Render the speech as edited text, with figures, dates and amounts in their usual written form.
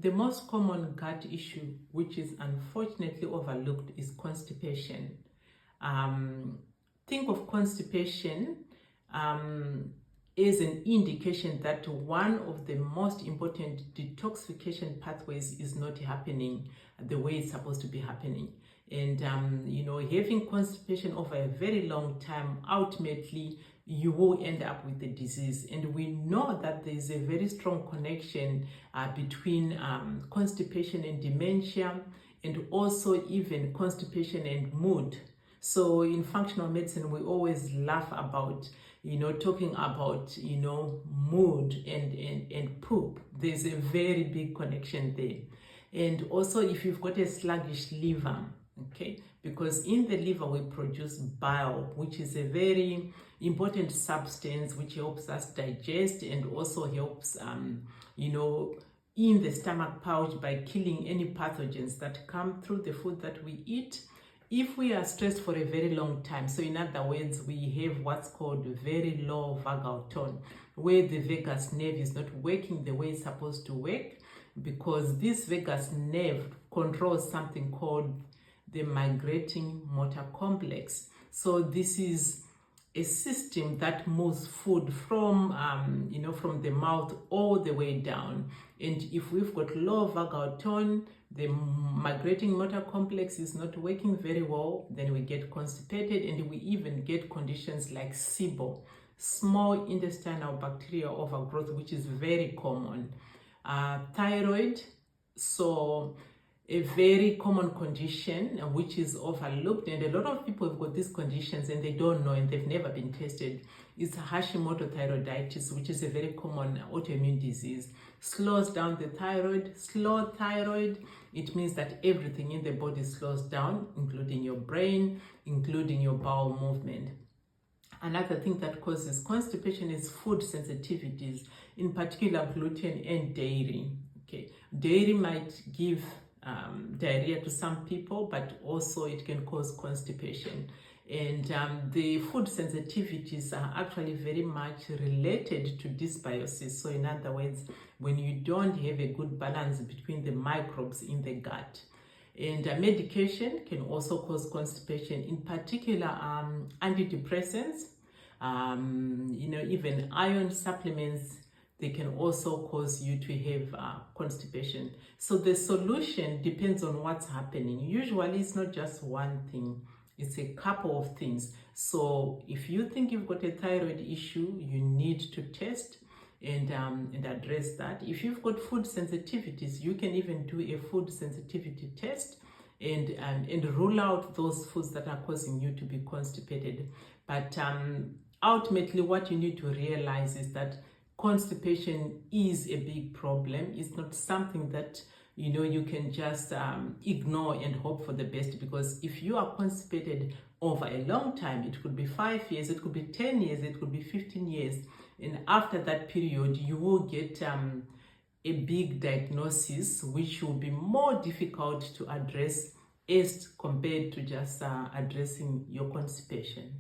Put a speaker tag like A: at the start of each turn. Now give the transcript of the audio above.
A: The most common gut issue, which is unfortunately overlooked, is constipation. Think of constipation is an indication that one of the most important detoxification pathways is not happening the way it's supposed to be happening. And having constipation over a very long time, ultimately you will end up with the disease. And we know that there is a very strong connection between constipation and dementia, and also even constipation and mood. So in functional medicine, we always laugh about, talking about, mood and poop. There's a very big connection there. And also if you've got a sluggish liver, okay, because in the liver we produce bile, which is a very important substance which helps us digest and also helps, in the stomach pouch by killing any pathogens that come through the food that we eat. If we are stressed for a very long time, so in other words, we have what's called very low vagal tone, where the vagus nerve is not working the way it's supposed to work, because this vagus nerve controls something called the migrating motor complex. So this is a system that moves food from the mouth all the way down. And if we've got low vagal tone, the migrating motor complex is not working very well, then we get constipated, and we even get conditions like SIBO, small intestinal bacterial overgrowth, which is very common. Thyroid, so a very common condition which is overlooked, and a lot of people have got these conditions and they don't know and they've never been tested. It's Hashimoto thyroiditis, which is a very common autoimmune disease. Slows down the thyroid. Slow thyroid, it means that everything in the body slows down, including your brain, including your bowel movement. Another thing that causes constipation is food sensitivities, in particular gluten and dairy. Okay, dairy might give diarrhea to some people, but also it can cause constipation. And the food sensitivities are actually very much related to dysbiosis. So in other words, when you don't have a good balance between the microbes in the gut. And medication can also cause constipation, in particular antidepressants, even iron supplements. They can also cause you to have constipation. So the solution depends on what's happening. Usually it's not just one thing, it's a couple of things. So if you think you've got a thyroid issue, you need to test and address that. If you've got food sensitivities, you can even do a food sensitivity test and rule out those foods that are causing you to be constipated. But ultimately what you need to realize is that constipation is a big problem. It's not something that you can just ignore and hope for the best, because if you are constipated over a long time, it could be 5 years, it could be 10 years, it could be 15 years, and after that period you will get a big diagnosis which will be more difficult to address as compared to just addressing your constipation.